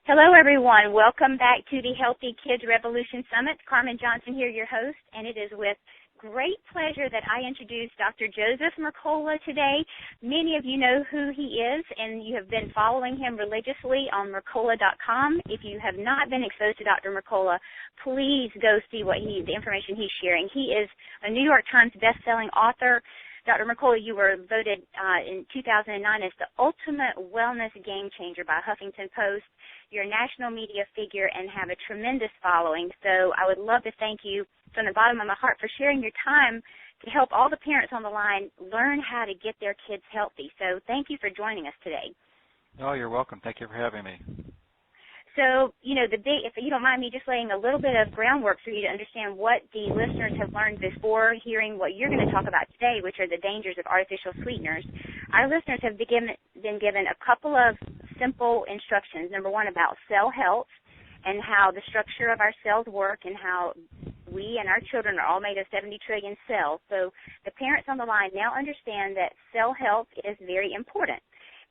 Hello, everyone. Welcome back to the Healthy Kids Revolution Summit. Carmen Johnson here, your host, and it is with great pleasure that I introduce Dr. Joseph Mercola today. Many of you know who he is, and you have been following him religiously on Mercola.com. If you have not been exposed to Dr. Mercola, please go see the information he's sharing. He is a New York Times best-selling author. Dr. Mercola, you were voted in 2009 as the ultimate wellness game changer by Huffington Post. You're a national media figure and have a tremendous following. So I would love to thank you from the bottom of my heart for sharing your time to help all the parents on the line learn how to get their kids healthy. So thank you for joining us today. Oh, you're welcome. Thank you for having me. So, if you don't mind me just laying a little bit of groundwork for you to understand what the listeners have learned before hearing what you're going to talk about today, which are the dangers of artificial sweeteners. Our listeners have been given a couple of simple instructions. Number one, about cell health and how the structure of our cells work and how we and our children are all made of 70 trillion cells. So the parents on the line now understand that cell health is very important.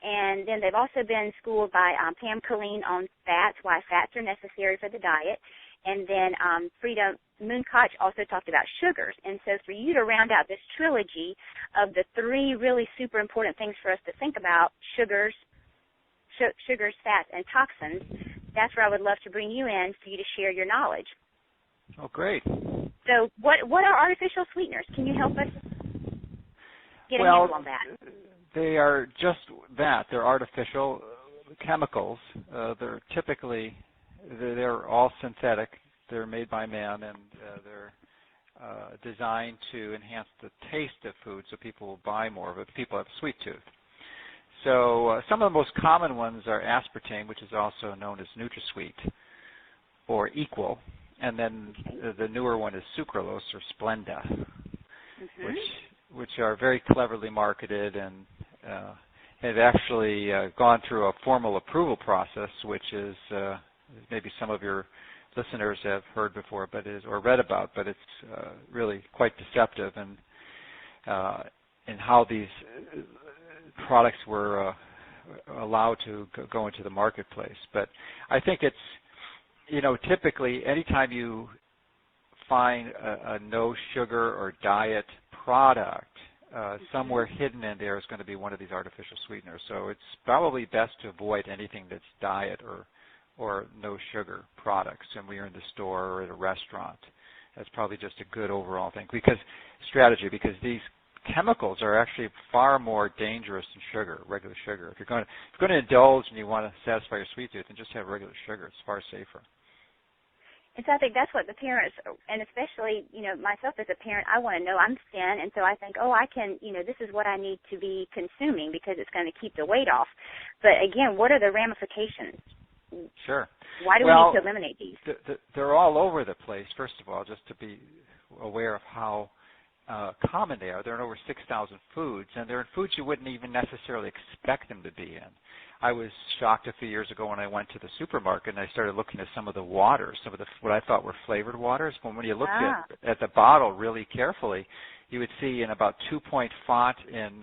And then they've also been schooled by Pam Colleen on fats, why fats are necessary for the diet. And then Frida Moonkoch also talked about sugars. And so for you to round out this trilogy of the three really super important things for us to think about, sugars, fats, and toxins, that's where I would love to bring you in for you to share your knowledge. Oh, great. So what are artificial sweeteners? Can you help us get a handle on that? They are just that. They're artificial chemicals. They're all synthetic. They're made by man, and they're designed to enhance the taste of food so people will buy more of it. People have a sweet tooth. So some of the most common ones are aspartame, which is also known as NutraSweet or Equal, and then the newer one is sucralose or Splenda, which are very cleverly marketed and have actually gone through a formal approval process, which is maybe some of your listeners have heard before, or read about, but it's really quite deceptive and how these products were allowed to go into the marketplace. But I think it's, typically anytime you find a no sugar or diet product, somewhere hidden in there is going to be one of these artificial sweeteners. So it's probably best to avoid anything that's diet or no sugar products. And when you're in the store or at a restaurant, that's probably just a good overall thing. Because these chemicals are actually far more dangerous than regular sugar. If you're going to indulge and you want to satisfy your sweet tooth, then just have regular sugar. It's far safer. And so I think that's what the parents, and especially, myself as a parent, I want to know I'm thin, and so I think, this is what I need to be consuming because it's going to keep the weight off. But again, what are the ramifications? Sure. Why do we need to eliminate these? They're all over the place, first of all, just to be aware of how common they are. They're in over 6,000 foods, and they're in foods you wouldn't even necessarily expect them to be in. I was shocked a few years ago when I went to the supermarket and I started looking at some of the waters, what I thought were flavored waters. But when you looked at the bottle really carefully, you would see in about 2-point font in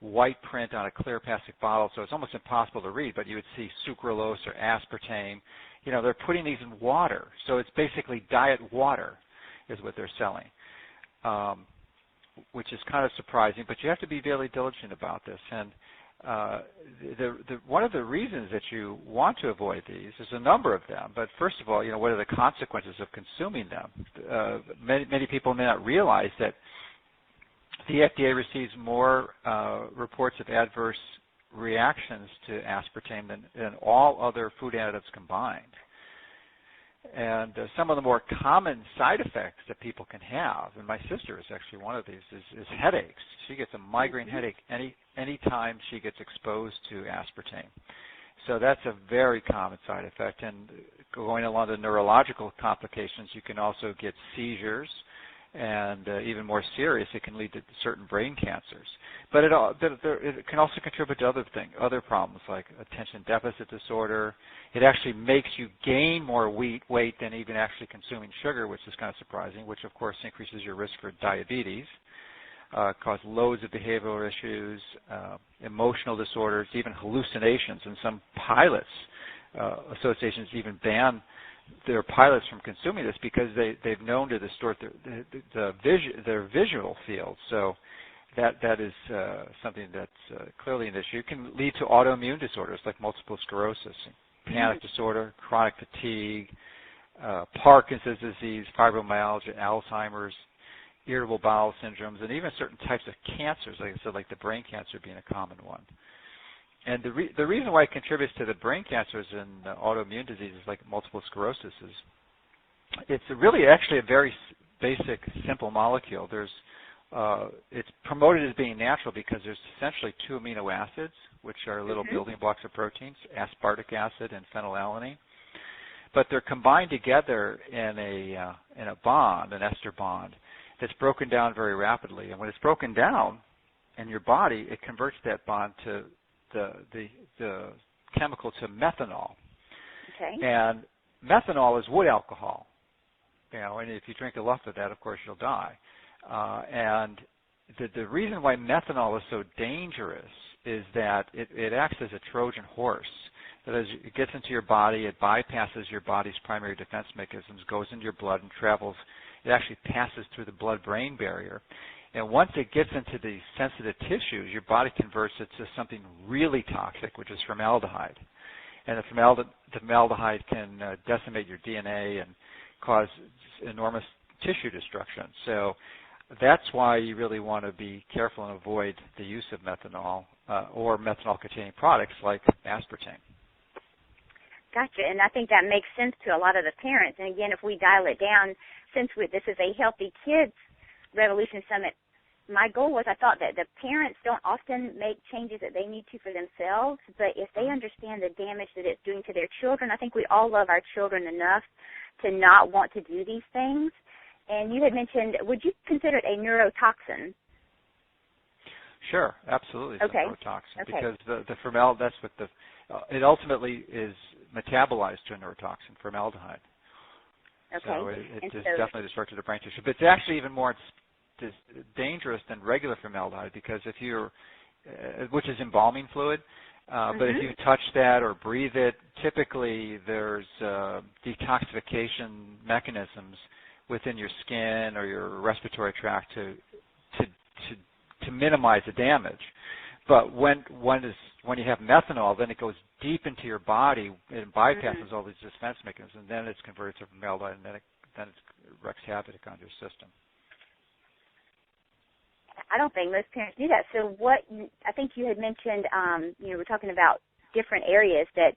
white print on a clear plastic bottle, so it's almost impossible to read, but you would see sucralose or aspartame. They're putting these in water, so it's basically diet water is what they're selling, which is kind of surprising, but you have to be very diligent about this. And one of the reasons that you want to avoid these is a number of them. But first of all, what are the consequences of consuming them? Many people may not realize that the FDA receives more reports of adverse reactions to aspartame than all other food additives combined. And some of the more common side effects that people can have, and my sister is actually one of these, is headaches. She gets a migraine headache any time she gets exposed to aspartame. So that's a very common side effect. And going along the neurological complications, you can also get seizures, and even more serious, it can lead to certain brain cancers. But it can also contribute to other problems like attention deficit disorder. It actually makes you gain more weight than even actually consuming sugar, which is kind of surprising, which of course increases your risk for diabetes, cause loads of behavioral issues, emotional disorders, even hallucinations. And some pilots associations even ban their pilots from consuming this because they've known to distort their visual field. So that is something that's clearly an issue. It can lead to autoimmune disorders like multiple sclerosis, panic disorder, chronic fatigue, Parkinson's disease, fibromyalgia, Alzheimer's, irritable bowel syndromes, and even certain types of cancers, like I said, like the brain cancer being a common one. And the reason why it contributes to the brain cancers and autoimmune diseases like multiple sclerosis is it's really actually a very basic, simple molecule. It's promoted as being natural because there's essentially two amino acids, which are little building blocks of proteins, aspartic acid and phenylalanine. But they're combined together in a bond, an ester bond, that's broken down very rapidly. And when it's broken down in your body, it converts that bond to the chemical to methanol. Okay. And methanol is wood alcohol. And if you drink enough of that, of course, you'll die. And the reason why methanol is so dangerous is that it acts as a Trojan horse. That as it gets into your body, it bypasses your body's primary defense mechanisms, goes into your blood and travels. It actually passes through the blood-brain barrier. And once it gets into the sensitive tissues, your body converts it to something really toxic, which is formaldehyde. And the formaldehyde can decimate your DNA and cause enormous tissue destruction. So that's why you really want to be careful and avoid the use of methanol or methanol-containing products like aspartame. Gotcha, and I think that makes sense to a lot of the parents. And again, if we dial it down, since this is a Healthy Kids Revolution Summit, my goal was I thought that the parents don't often make changes that they need to for themselves, but if they understand the damage that it's doing to their children, I think we all love our children enough to not want to do these things. And you had mentioned, would you consider it a neurotoxin? Sure, absolutely. It's okay. a neurotoxin because the formaldehyde, that's what it ultimately is metabolized to a neurotoxin, formaldehyde. Okay. So it is definitely destructive to brain tissue. But it's actually even more dangerous than regular formaldehyde because which is embalming fluid, but if you touch that or breathe it, typically there's detoxification mechanisms within your skin or your respiratory tract to minimize the damage. But when you have methanol, then it goes deep into your body and bypasses all these defense mechanisms, and then it's converted to formaldehyde, and then it wreaks havoc on your system. I don't think most parents do that. So I think you had mentioned, we're talking about different areas that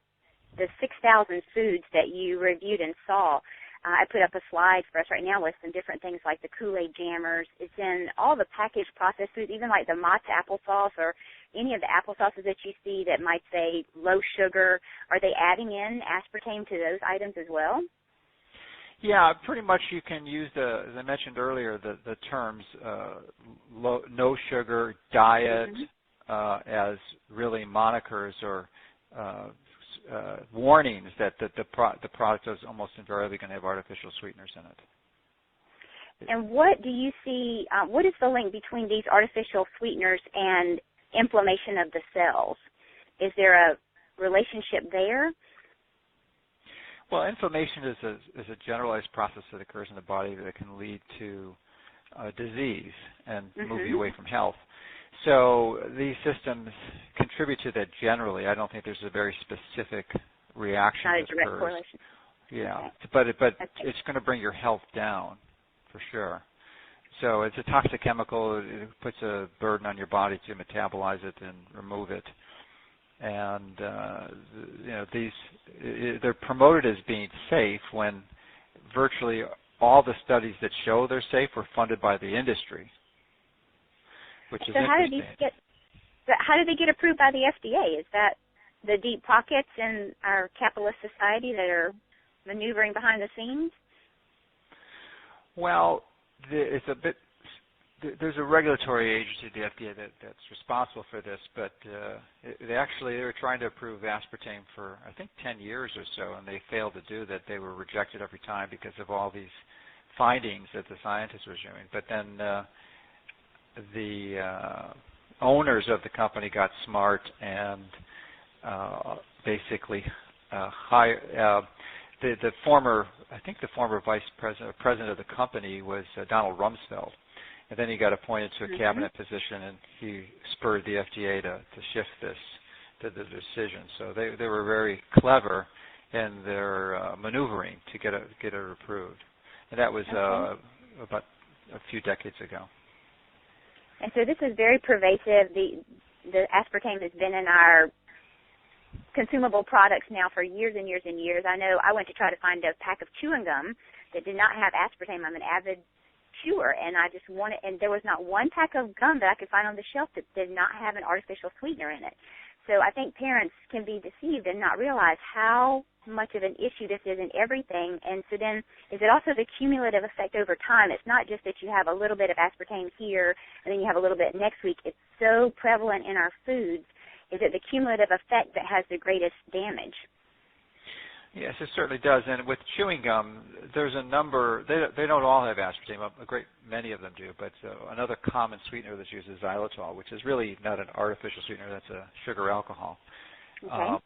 the 6,000 foods that you reviewed and saw. I put up a slide for us right now with some different things like the Kool-Aid jammers. It's in all the packaged processed foods, even like the Mott's applesauce or any of the applesauces that you see that might say low sugar. Are they adding in aspartame to those items as well? Yeah, pretty much you can use as I mentioned earlier, the terms no sugar diet as really monikers or warnings that the product is almost invariably going to have artificial sweeteners in it. And what do you see, what is the link between these artificial sweeteners and inflammation of the cells? Is there a relationship there? Well, inflammation is a generalized process that occurs in the body that can lead to disease and move you away from health. So these systems contribute to that generally. I don't think there's a very specific reaction Not that a direct occurs. correlation. Yeah, but it's going to bring your health down for sure. So it's a toxic chemical. It puts a burden on your body to metabolize it and remove it. And they're promoted as being safe when virtually all the studies that show they're safe were funded by the industry, which is interesting. How do they get approved by the FDA? Is that the deep pockets in our capitalist society that are maneuvering behind the scenes? Well, it's a bit. There's a regulatory agency, the FDA, that's responsible for this, but they were trying to approve aspartame for, I think, 10 years or so, and they failed to do that. They were rejected every time because of all these findings that the scientists were doing. But then the owners of the company got smart and basically the former, I think the former vice president, president of the company was Donald Rumsfeld, and then he got appointed to a cabinet position, and he spurred the FDA to shift this to the decision. So they were very clever in their maneuvering to get it approved, and that was about a few decades ago. And so this is very pervasive. The aspartame has been in our consumable products now for years and years and years. I know I went to try to find a pack of chewing gum that did not have aspartame. I'm an avid chewer, and I just wanted, and there was not one pack of gum that I could find on the shelf that did not have an artificial sweetener in it. So I think parents can be deceived and not realize how much of an issue this is in everything. And so then is it also the cumulative effect over time? It's not just that you have a little bit of aspartame here and then you have a little bit next week. It's so prevalent in our foods. Is it the cumulative effect that has the greatest damage? Yes, it certainly does. And with chewing gum, there's a number. They don't all have aspartame. A great many of them do. But another common sweetener that's used is xylitol, which is really not an artificial sweetener. That's a sugar alcohol. Okay.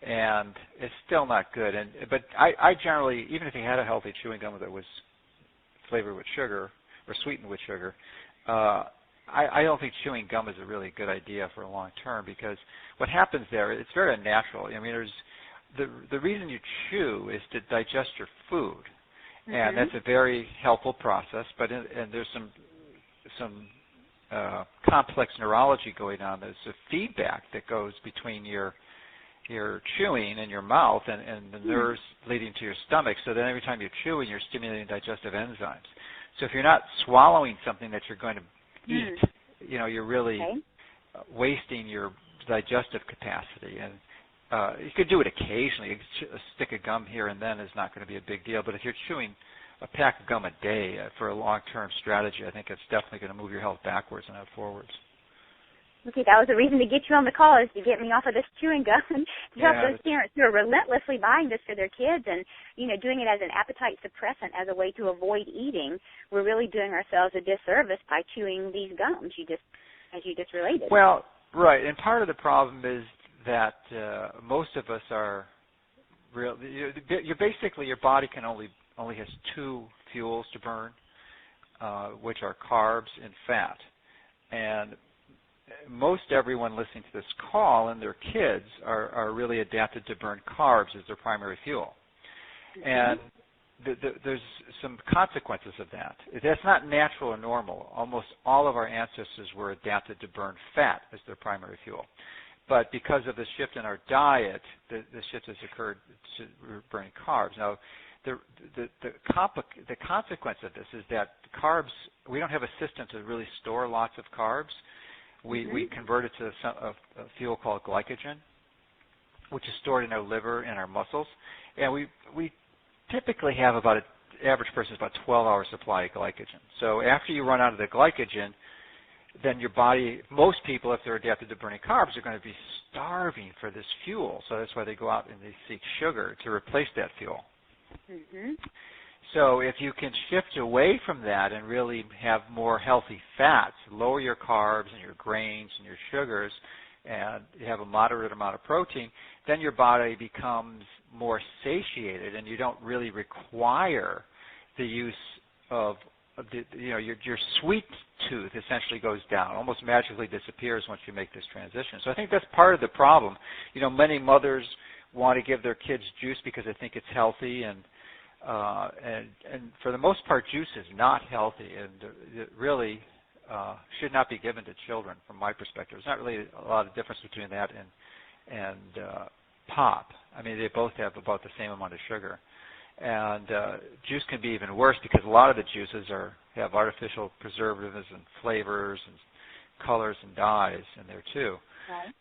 And it's still not good. But I generally, even if you had a healthy chewing gum that was flavored with sugar or sweetened with sugar, I don't think chewing gum is a really good idea for a long term, because what happens there, it's very unnatural. I mean, the reason you chew is to digest your food, and that's a very helpful process. But and there's some complex neurology going on. There's a feedback that goes between your chewing in your mouth and the nerves leading to your stomach. So then every time you're chewing, you're stimulating digestive enzymes. So if you're not swallowing something that you're going to eat, you're really wasting your digestive capacity. And you could do it occasionally. A stick of gum here and then is not going to be a big deal. But if you're chewing a pack of gum a day for a long-term strategy, I think it's definitely going to move your health backwards and not forwards. Okay, that was the reason to get you on the call, is to get me off of this chewing gum to help those parents who are relentlessly buying this for their kids and, doing it as an appetite suppressant, as a way to avoid eating. We're really doing ourselves a disservice by chewing these gums, as you just related. Well, right, and part of the problem is that most of us are your body can only has two fuels to burn, which are carbs and fat. And most everyone listening to this call and their kids are really adapted to burn carbs as their primary fuel. And there's some consequences of that. That's not natural or normal. Almost all of our ancestors were adapted to burn fat as their primary fuel. But because of the shift in our diet, the shift has occurred to burning carbs. Now, the consequence of this is that carbs, we don't have a system to really store lots of carbs. We convert it to a fuel called glycogen, which is stored in our liver and our muscles. And we typically have an average person has about 12-hour supply of glycogen. So after you run out of the glycogen, then your body, most people, if they're adapted to burning carbs, are going to be starving for this fuel. So that's why they go out and they seek sugar to replace that fuel. So if you can shift away from that and really have more healthy fats, lower your carbs and your grains and your sugars, and you have a moderate amount of protein, then your body becomes more satiated, and you don't really require the use of your sweet tooth essentially goes down, almost magically disappears once you make this transition. So I think that's part of the problem. Many mothers want to give their kids juice because they think it's healthy, and for the most part, juice is not healthy, and it really should not be given to children, from my perspective. There's not really a lot of difference between that and pop. I mean, they both have about the same amount of sugar. And juice can be even worse because a lot of the juices have artificial preservatives and flavors and colors and dyes in there too. Right.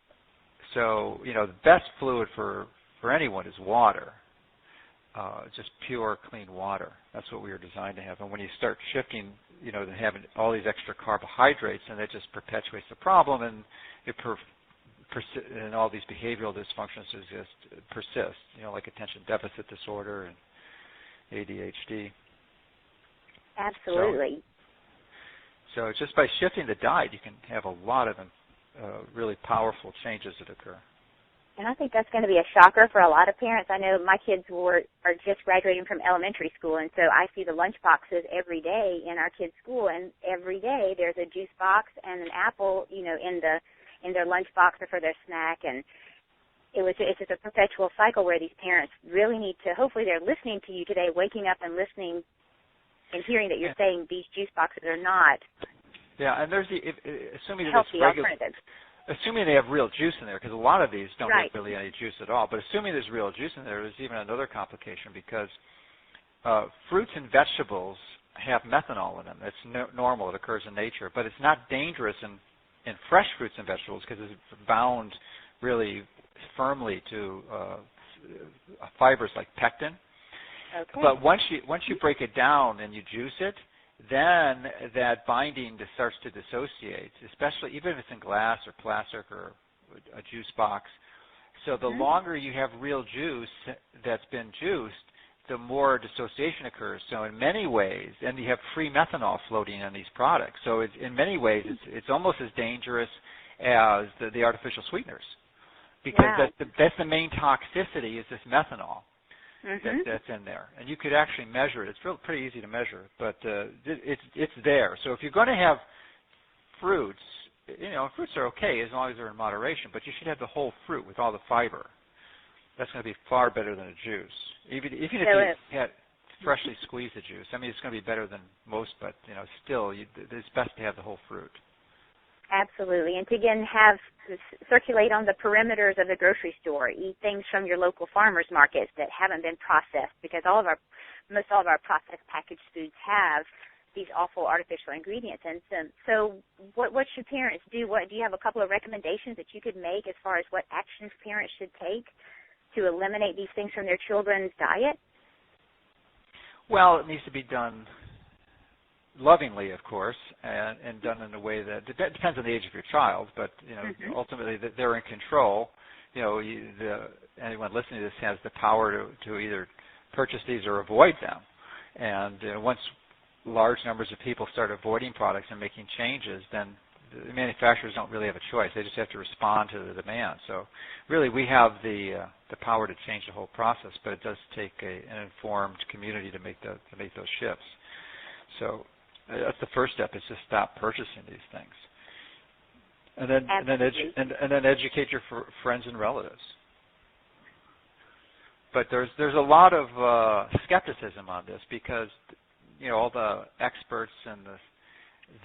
So, the best fluid for anyone is water. Just pure, clean water. That's what we were designed to have. And when you start shifting, to having all these extra carbohydrates, and that just perpetuates the problem, and and all these behavioral dysfunctions persist. Like attention deficit disorder and ADHD. Absolutely. So just by shifting the diet, you can have a lot of really powerful changes that occur. And I think that's going to be a shocker for a lot of parents. I know my kids are just graduating from elementary school, and so I see the lunch boxes every day in our kids' school, and every day there's a juice box and an apple, in their lunch box or for their snack, and it's just a perpetual cycle where these parents really need to. Hopefully, they're listening to you today, waking up and listening and hearing that you're saying these juice boxes are not. Yeah, and there's assuming that healthy alternatives. Assuming they have real juice in there, because a lot of these don't Right. have really any juice at all, but assuming there's real juice in there, there's even another complication because fruits and vegetables have methanol in them. It's normal. It occurs in nature, but it's not dangerous in fresh fruits and vegetables because it's bound really firmly to fibers like pectin. Okay. But once you break it down and you juice it, then that binding starts to dissociate, especially even if it's in glass or plastic or a juice box. So the longer you have real juice that's been juiced, the more dissociation occurs. So in many ways, and you have free methanol floating in these products. So in many ways, it's almost as dangerous as the artificial sweeteners, because that's the main toxicity is this methanol. That's in there, and you could actually measure it. It's pretty easy to measure, but it's there. So if you're going to have fruits, fruits are okay as long as they're in moderation, but you should have the whole fruit with all the fiber. That's going to be far better than a juice. Even if you had freshly squeezed the juice, I mean, it's going to be better than most, but still, it's best to have the whole fruit. Absolutely, and to again circulate on the perimeters of the grocery store. Eat things from your local farmers markets that haven't been processed, because most all of our processed packaged foods have these awful artificial ingredients. And so what should parents do? Do you have a couple of recommendations that you could make as far as what actions parents should take to eliminate these things from their children's diet? Well, it needs to be done lovingly, of course, and done in a way that depends on the age of your child, but ultimately that they're in control. Anyone listening to this has the power to either purchase these or avoid them. And once large numbers of people start avoiding products and making changes, then the manufacturers don't really have a choice. They just have to respond to the demand. So really, we have the power to change the whole process, but it does take an informed community to make those shifts. So that's the first step, is to stop purchasing these things, and then educate your friends and relatives. But there's a lot of skepticism on this, because all the experts and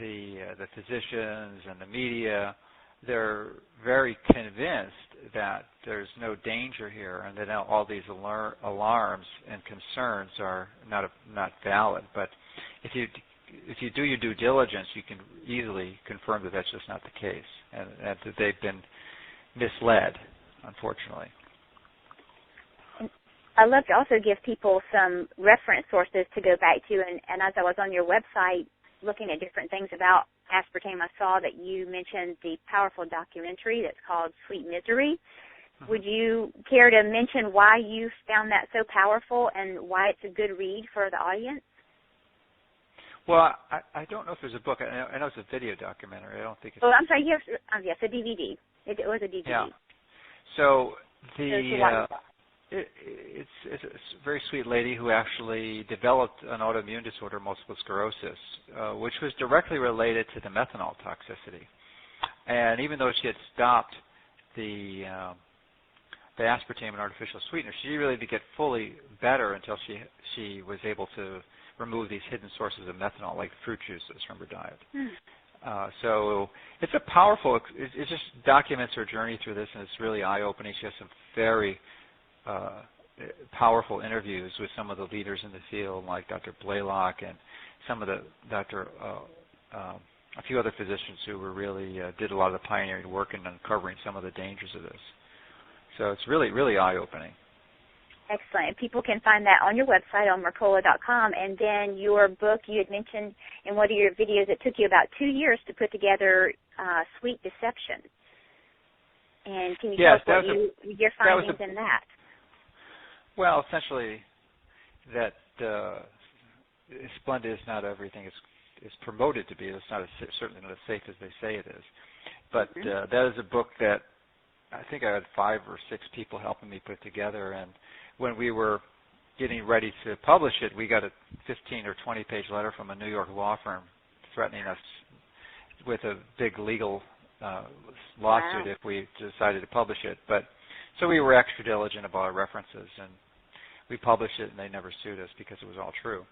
the physicians and the media, they're very convinced that there's no danger here, and that all these alarms and concerns are not valid. But if you do your due diligence, you can easily confirm that that's just not the case, and that they've been misled, unfortunately. I'd love to also give people some reference sources to go back to, and as I was on your website looking at different things about aspartame, I saw that you mentioned the powerful documentary that's called Sweet Misery. Would you care to mention why you found that so powerful and why it's a good read for the audience? Well, I don't know if there's a book. I know it's a video documentary. I don't think it's... Oh, I'm sorry. Yes, a DVD. It was a DVD. Yeah. So it's a very sweet lady who actually developed an autoimmune disorder, multiple sclerosis, which was directly related to the methanol toxicity. And even though she had stopped the aspartame and artificial sweeteners, she really didn't get fully better until she was able to remove these hidden sources of methanol, like fruit juices, from her diet. So it's a powerful, it just documents her journey through this, and it's really eye-opening. She has some very powerful interviews with some of the leaders in the field, like Dr. Blaylock and some of a few other physicians who were really did a lot of the pioneering work in uncovering some of the dangers of this. So it's really, really eye-opening. Excellent. People can find that on your website on Mercola.com. And then your book, you had mentioned in one of your videos, it took you about 2 years to put together Sweet Deception. And can you tell us what your findings in that? Well, essentially, that Splenda is not everything is promoted to be. It's not certainly not as safe as they say it is. But that is a book that I think I had 5 or 6 people helping me put together, and when we were getting ready to publish it, we got a 15 or 20-page letter from a New York law firm threatening us with a big legal lawsuit if we decided to publish it. But so we were extra diligent about our references, and we published it, and they never sued us because it was all true.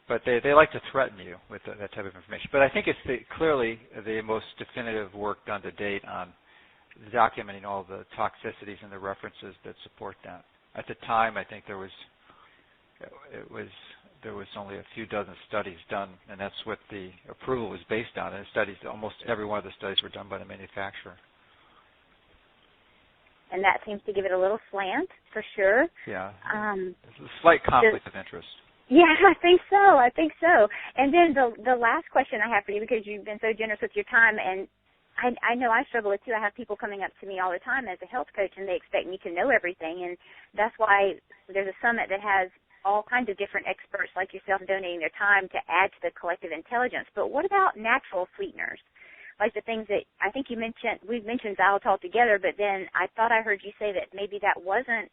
But they like to threaten you with that type of information. But I think it's clearly the most definitive work done to date on documenting all the toxicities and the references that support that. At the time, I think there was only a few dozen studies done, and that's what the approval was based on. And almost every one of the studies were done by the manufacturer. And that seems to give it a little slant, for sure. Yeah, a slight conflict of interest. Yeah, I think so. And then the last question I have for you, because you've been so generous with your time, and I know I struggle with too. I have people coming up to me all the time as a health coach, and they expect me to know everything, and that's why there's a summit that has all kinds of different experts like yourself donating their time to add to the collective intelligence. But what about natural sweeteners? Like the things that I think we've mentioned xylitol together, but then I thought I heard you say that maybe that wasn't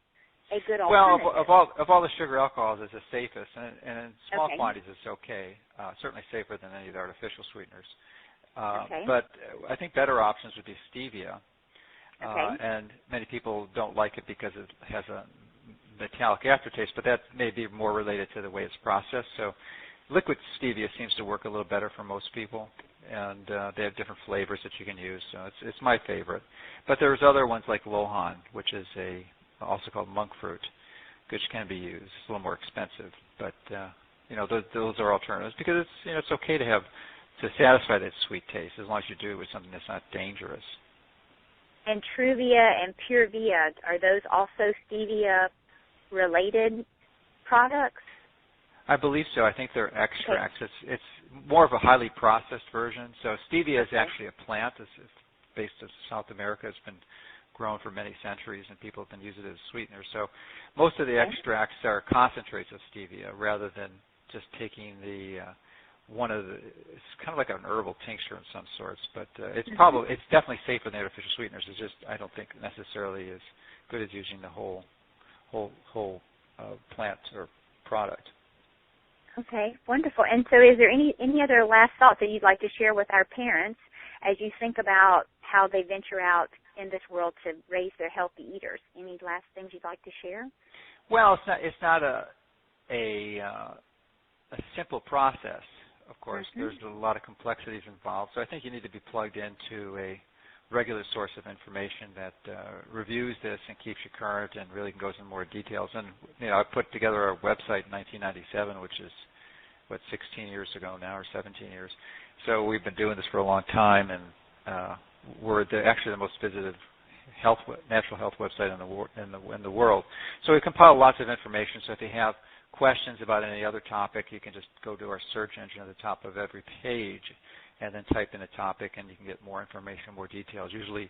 a good alternative. Well, of all the sugar alcohols, it's the safest, and in small quantities it's okay. Certainly safer than any of the artificial sweeteners. But I think better options would be stevia. And many people don't like it because it has a metallic aftertaste, but that may be more related to the way it's processed. So liquid stevia seems to work a little better for most people, and they have different flavors that you can use. So it's my favorite. But there's other ones like Lohan, which is also called monk fruit, which can be used. It's a little more expensive, but those are alternatives because it's okay to satisfy that sweet taste as long as you do it with something that's not dangerous. And Truvia and Pure Via, are those also stevia-related products? I believe so. I think they're extracts. It's more of a highly processed version. So stevia is actually a plant. It's based in South America. It's been grown for many centuries, and people have been using it as sweetener. So most of the extracts are concentrates of stevia rather than just taking it's kind of like an herbal tincture in some sorts, but it's definitely safer than artificial sweeteners. It's just I don't think necessarily as good as using the whole plant or product. Okay, wonderful. And so is there any other last thoughts that you'd like to share with our parents as you think about how they venture out in this world to raise their healthy eaters? Any last things you'd like to share? Well, it's not a simple process. Of course, there's a lot of complexities involved, so I think you need to be plugged into a regular source of information that reviews this and keeps you current and really goes into more details. And I put together a website in 1997, which is 16 years ago now, or 17 years. So we've been doing this for a long time, and we're actually the most visited natural health website in the world. So we compile lots of information. So if you have questions about any other topic, you can just go to our search engine at the top of every page and then type in a topic, and you can get more information, more details, usually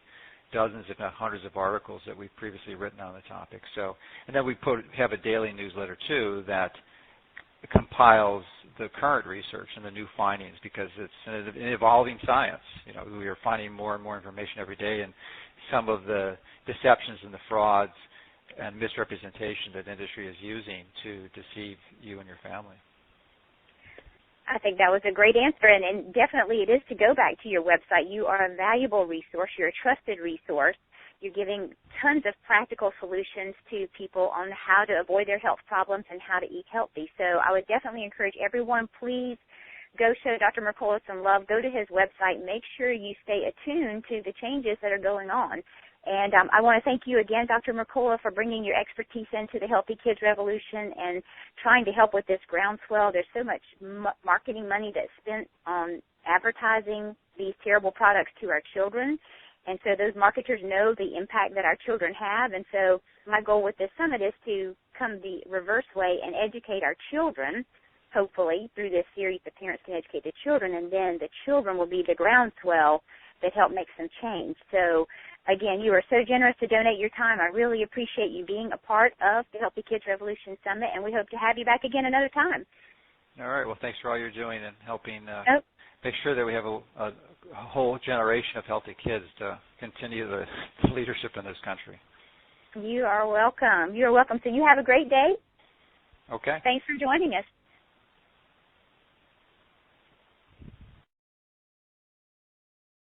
dozens if not hundreds of articles that we've previously written on the topic. So, and then we have a daily newsletter too that compiles the current research and the new findings, because it's an evolving science. We are finding more and more information every day, and some of the deceptions and the frauds and misrepresentation that industry is using to deceive you and your family. I think that was a great answer, and definitely it is to go back to your website. You are a valuable resource. You're a trusted resource. You're giving tons of practical solutions to people on how to avoid their health problems and how to eat healthy. So I would definitely encourage everyone, please go show Dr. Mercola some love. Go to his website. Make sure you stay attuned to the changes that are going on. And I want to thank you again, Dr. Mercola, for bringing your expertise into the Healthy Kids Revolution and trying to help with this groundswell. There's so much marketing money that's spent on advertising these terrible products to our children. And so those marketers know the impact that our children have. And so my goal with this summit is to come the reverse way and educate our children. Hopefully, through this series, the parents can educate the children, and then the children will be the groundswell that help make some change. So, again, you are so generous to donate your time. I really appreciate you being a part of the Healthy Kids Revolution Summit, and we hope to have you back again another time. All right. Well, thanks for all you're doing and helping make sure that we have a whole generation of healthy kids to continue the leadership in this country. You are welcome. You are welcome. So you have a great day. Okay. Thanks for joining us.